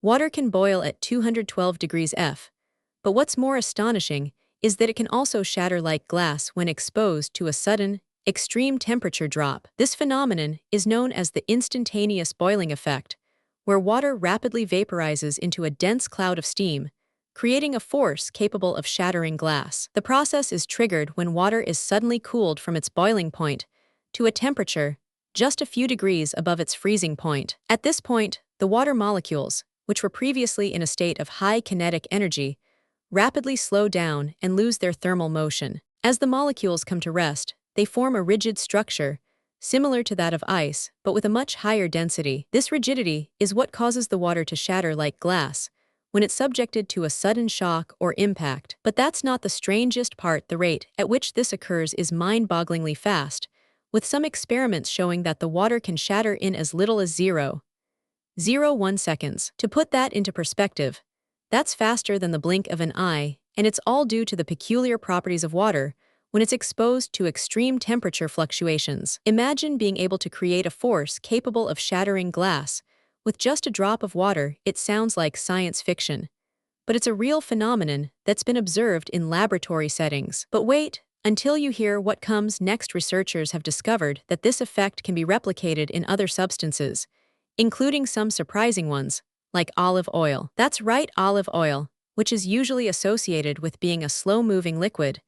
Water can boil at 212 degrees F, but what's more astonishing is that it can also shatter like glass when exposed to a sudden, extreme temperature drop. This phenomenon is known as the instantaneous boiling effect, where water rapidly vaporizes into a dense cloud of steam, creating a force capable of shattering glass. The process is triggered when water is suddenly cooled from its boiling point to a temperature just a few degrees above its freezing point. At this point, the water molecules, which were previously in a state of high kinetic energy, rapidly slow down and lose their thermal motion. As the molecules come to rest, they form a rigid structure, similar to that of ice, but with a much higher density. This rigidity is what causes the water to shatter like glass when it's subjected to a sudden shock or impact. But that's not the strangest part. The rate at which this occurs is mind-bogglingly fast, with some experiments showing that the water can shatter in as little as 0.01 seconds. To put that into perspective, that's faster than the blink of an eye, and it's all due to the peculiar properties of water when it's exposed to extreme temperature fluctuations. Imagine being able to create a force capable of shattering glass with just a drop of water. It sounds like science fiction, but it's a real phenomenon that's been observed in laboratory settings. But wait, until you hear what comes next. Researchers have discovered that this effect can be replicated in other substances, including some surprising ones, like olive oil. That's right, olive oil, which is usually associated with being a slow-moving liquid,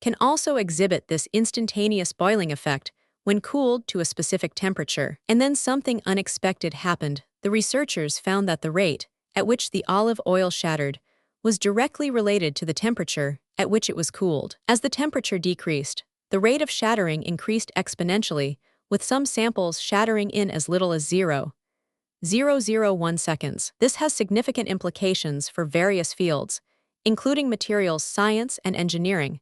can also exhibit this instantaneous boiling effect when cooled to a specific temperature. And then something unexpected happened. The researchers found that the rate at which the olive oil shattered was directly related to the temperature at which it was cooled. As the temperature decreased, the rate of shattering increased exponentially, with some samples shattering in as little as 0.001 seconds. This has significant implications for various fields, including materials science and engineering,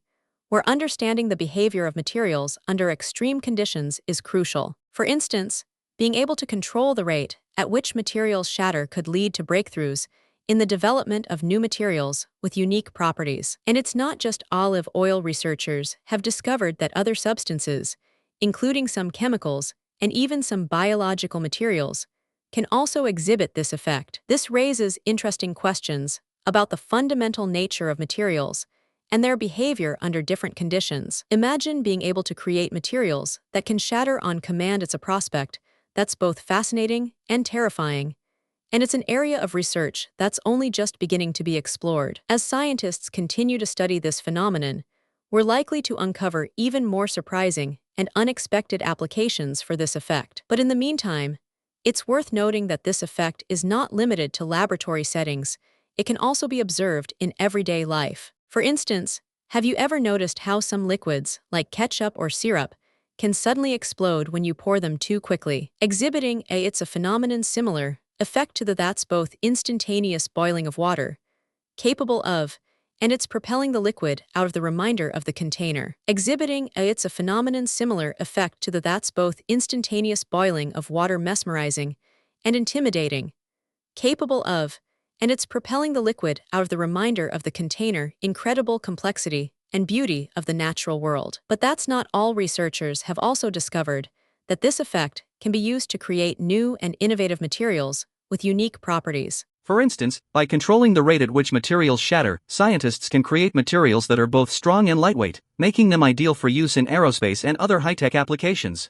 where understanding the behavior of materials under extreme conditions is crucial. For instance, being able to control the rate at which materials shatter could lead to breakthroughs in the development of new materials with unique properties. And it's not just olive oil. Researchers have discovered that other substances, including some chemicals and even some biological materials, can also exhibit this effect. This raises interesting questions about the fundamental nature of materials and their behavior under different conditions. Imagine being able to create materials that can shatter on command. It's a prospect that's both fascinating and terrifying, and it's an area of research that's only just beginning to be explored. As scientists continue to study this phenomenon, we're likely to uncover even more surprising and unexpected applications for this effect. But in the meantime, it's worth noting that this effect is not limited to laboratory settings. It can also be observed in everyday life. For instance, have you ever noticed how some liquids, like ketchup or syrup, can suddenly explode when you pour them too quickly? Exhibiting it's a phenomenon similar effect to that's both instantaneous boiling of water, capable of, and it's propelling the liquid out of the remainder of the container. Exhibiting it's a phenomenon similar effect to that's both instantaneous boiling of water, mesmerizing and intimidating, capable of, and it's propelling the liquid out of the remainder of the container. Incredible complexity and beauty of the natural world. But that's not all. Researchers have also discovered that this effect can be used to create new and innovative materials with unique properties. For instance, by controlling the rate at which materials shatter, scientists can create materials that are both strong and lightweight, making them ideal for use in aerospace and other high-tech applications.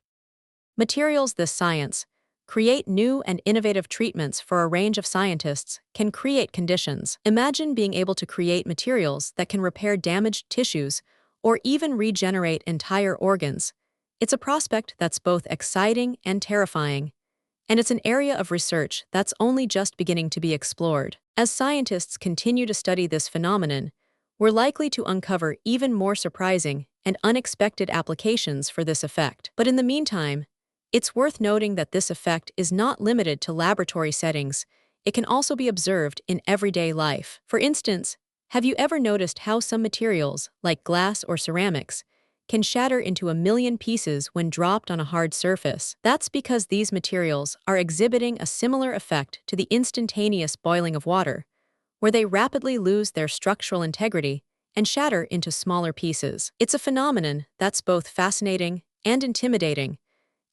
Materials. This science create new and innovative treatments for a range of scientists can create conditions. Imagine being able to create materials that can repair damaged tissues or even regenerate entire organs. It's a prospect that's both exciting and terrifying, and it's an area of research that's only just beginning to be explored. As scientists continue to study this phenomenon, we're likely to uncover even more surprising and unexpected applications for this effect. But in the meantime, it's worth noting that this effect is not limited to laboratory settings. It can also be observed in everyday life. For instance, have you ever noticed how some materials, like glass or ceramics, can shatter into a million pieces when dropped on a hard surface? That's because these materials are exhibiting a similar effect to the instantaneous boiling of water, where they rapidly lose their structural integrity and shatter into smaller pieces. It's a phenomenon that's both fascinating and intimidating,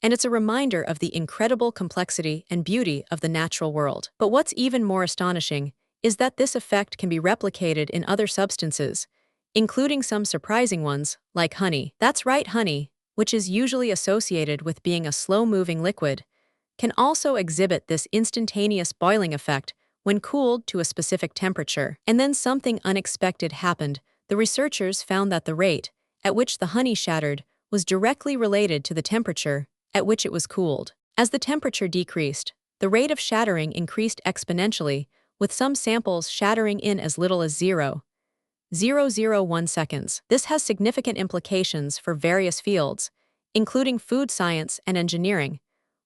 and it's a reminder of the incredible complexity and beauty of the natural world. But what's even more astonishing is that this effect can be replicated in other substances, including some surprising ones, like honey. That's right, honey, which is usually associated with being a slow-moving liquid, can also exhibit this instantaneous boiling effect when cooled to a specific temperature. And then something unexpected happened. The researchers found that the rate at which the honey shattered was directly related to the temperature at which it was cooled. As the temperature decreased, the rate of shattering increased exponentially, with some samples shattering in as little as 0.001 seconds. This has significant implications for various fields, including food science and engineering,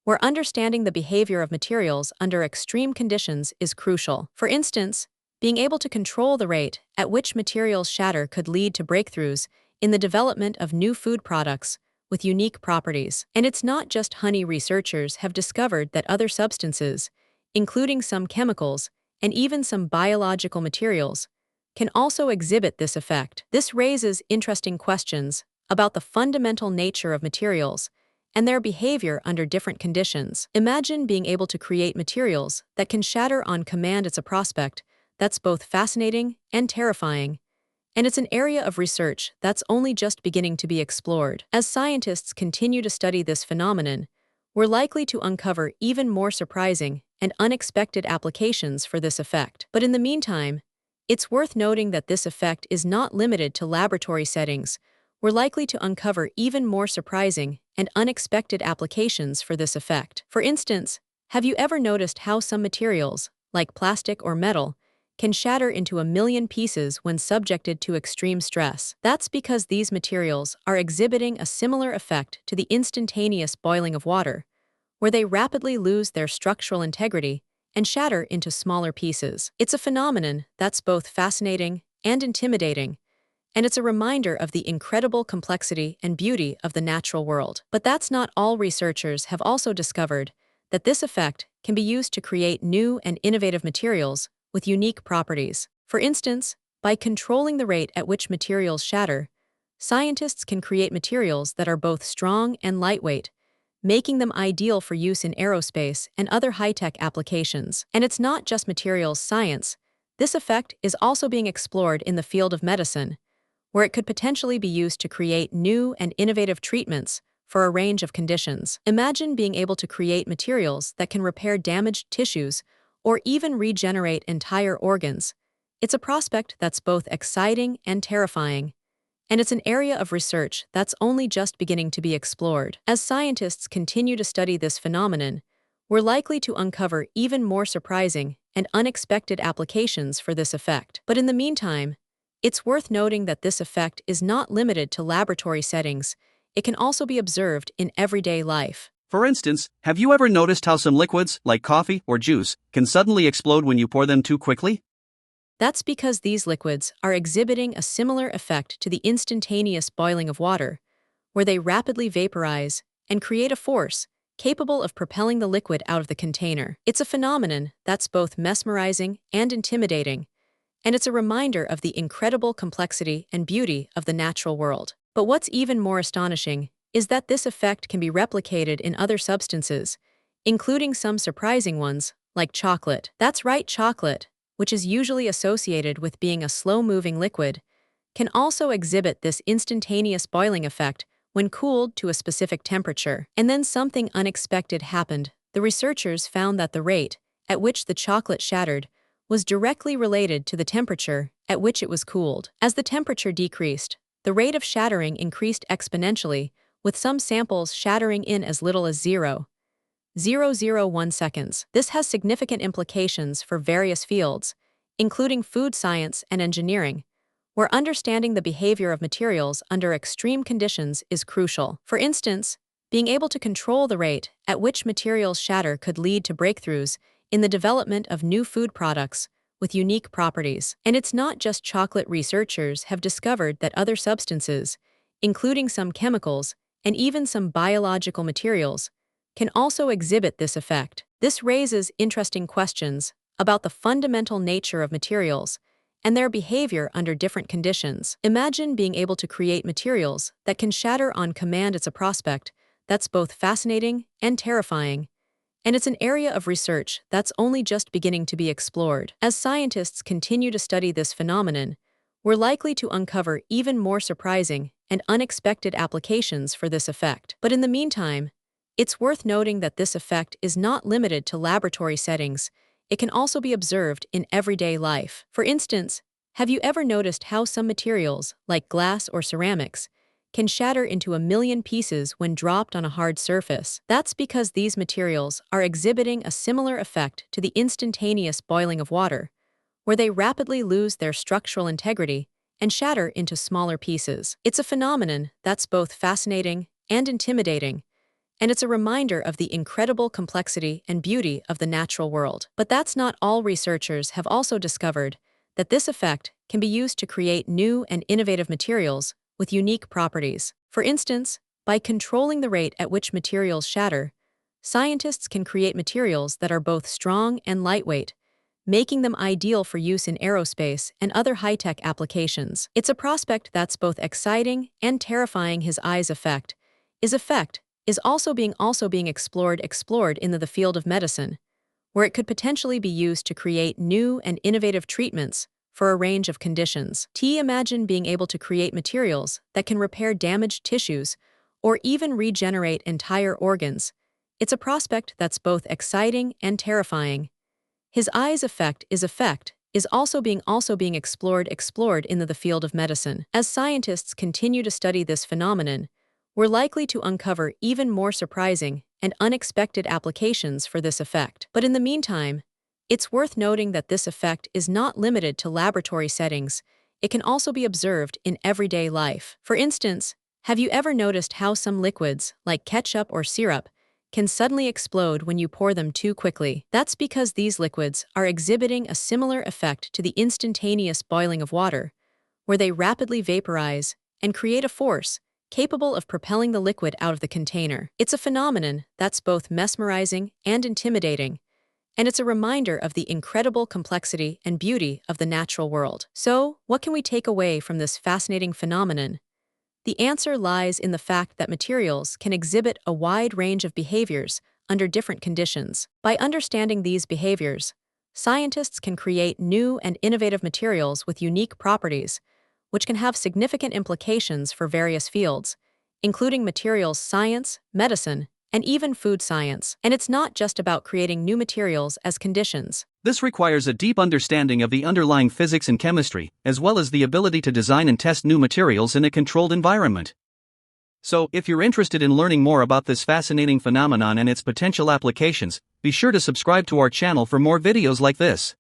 where understanding the behavior of materials under extreme conditions is crucial. For instance, being able to control the rate at which materials shatter could lead to breakthroughs in the development of new food products with unique properties. And it's not just honey. Researchers have discovered that other substances, including some chemicals and even some biological materials, can also exhibit this effect. This raises interesting questions about the fundamental nature of materials and their behavior under different conditions. Imagine being able to create materials that can shatter on command. It's a prospect that's both fascinating and terrifying, and it's an area of research that's only just beginning to be explored. As scientists continue to study this phenomenon, we're likely to uncover even more surprising and unexpected applications for this effect. But in the meantime, it's worth noting that this effect is not limited to laboratory settings. We're likely to uncover even more surprising and unexpected applications for this effect. For instance, have you ever noticed how some materials, like plastic or metal, can shatter into a million pieces when subjected to extreme stress? That's because these materials are exhibiting a similar effect to the instantaneous boiling of water, where they rapidly lose their structural integrity and shatter into smaller pieces. It's a phenomenon that's both fascinating and intimidating, and it's a reminder of the incredible complexity and beauty of the natural world. But that's not all. Researchers have also discovered that this effect can be used to create new and innovative materials with unique properties. For instance, by controlling the rate at which materials shatter, scientists can create materials that are both strong and lightweight, making them ideal for use in aerospace and other high-tech applications. And it's not just materials science. This effect is also being explored in the field of medicine, where it could potentially be used to create new and innovative treatments for a range of conditions. Imagine being able to create materials that can repair damaged tissues or even regenerate entire organs. It's a prospect that's both exciting and terrifying, and it's an area of research that's only just beginning to be explored. As scientists continue to study this phenomenon, we're likely to uncover even more surprising and unexpected applications for this effect. But in the meantime, it's worth noting that this effect is not limited to laboratory settings. It can also be observed in everyday life. For instance, have you ever noticed how some liquids, like coffee or juice, can suddenly explode when you pour them too quickly? That's because these liquids are exhibiting a similar effect to the instantaneous boiling of water, where they rapidly vaporize and create a force capable of propelling the liquid out of the container. It's a phenomenon that's both mesmerizing and intimidating, and it's a reminder of the incredible complexity and beauty of the natural world. But what's even more astonishing is that this effect can be replicated in other substances, including some surprising ones, like chocolate. That's right, chocolate, which is usually associated with being a slow-moving liquid, can also exhibit this instantaneous boiling effect when cooled to a specific temperature. And then something unexpected happened. The researchers found that the rate at which the chocolate shattered was directly related to the temperature at which it was cooled. As the temperature decreased, the rate of shattering increased exponentially, with some samples shattering in as little as 0.001 seconds. This has significant implications for various fields, including food science and engineering, where understanding the behavior of materials under extreme conditions is crucial. For instance, being able to control the rate at which materials shatter could lead to breakthroughs in the development of new food products with unique properties. And it's not just chocolate. Researchers have discovered that other substances, including some chemicals and even some biological materials, can also exhibit this effect. This raises interesting questions about the fundamental nature of materials and their behavior under different conditions. Imagine being able to create materials that can shatter on command. It's a prospect that's both fascinating and terrifying, and it's an area of research that's only just beginning to be explored. As scientists continue to study this phenomenon, we're likely to uncover even more surprising and unexpected applications for this effect. But in the meantime, it's worth noting that this effect is not limited to laboratory settings. It can also be observed in everyday life. For instance, have you ever noticed how some materials, like glass or ceramics, can shatter into a million pieces when dropped on a hard surface? That's because these materials are exhibiting a similar effect to the instantaneous boiling of water, where they rapidly lose their structural integrity and shatter into smaller pieces. It's a phenomenon that's both fascinating and intimidating, and it's a reminder of the incredible complexity and beauty of the natural world. But that's not all. Researchers have also discovered that this effect can be used to create new and innovative materials with unique properties. For instance, by controlling the rate at which materials shatter, scientists can create materials that are both strong and lightweight, making them ideal for use in aerospace and other high-tech applications. It's a prospect that's both exciting and terrifying. His eyes effect is also being explored in the field of medicine, where it could potentially be used to create new and innovative treatments for a range of conditions. Imagine being able to create materials that can repair damaged tissues or even regenerate entire organs. It's a prospect that's both exciting and terrifying. His eyes effect is also being explored in the field of medicine. As scientists continue to study this phenomenon, we're likely to uncover even more surprising and unexpected applications for this effect. But in the meantime, it's worth noting that this effect is not limited to laboratory settings. It can also be observed in everyday life. For instance, have you ever noticed how some liquids, like ketchup or syrup, can suddenly explode when you pour them too quickly? That's because these liquids are exhibiting a similar effect to the instantaneous boiling of water, where they rapidly vaporize and create a force capable of propelling the liquid out of the container. It's a phenomenon that's both mesmerizing and intimidating, and it's a reminder of the incredible complexity and beauty of the natural world. So, what can we take away from this fascinating phenomenon? The answer lies in the fact that materials can exhibit a wide range of behaviors under different conditions. By understanding these behaviors, scientists can create new and innovative materials with unique properties, which can have significant implications for various fields, including materials science, medicine, and even food science. And it's not just about creating new materials as conditions. This requires a deep understanding of the underlying physics and chemistry, as well as the ability to design and test new materials in a controlled environment. So, if you're interested in learning more about this fascinating phenomenon and its potential applications, be sure to subscribe to our channel for more videos like this.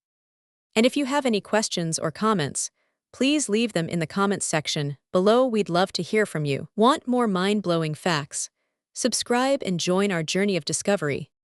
And if you have any questions or comments, please leave them in the comments section below. We'd love to hear from you. Want more mind-blowing facts? Subscribe and join our journey of discovery.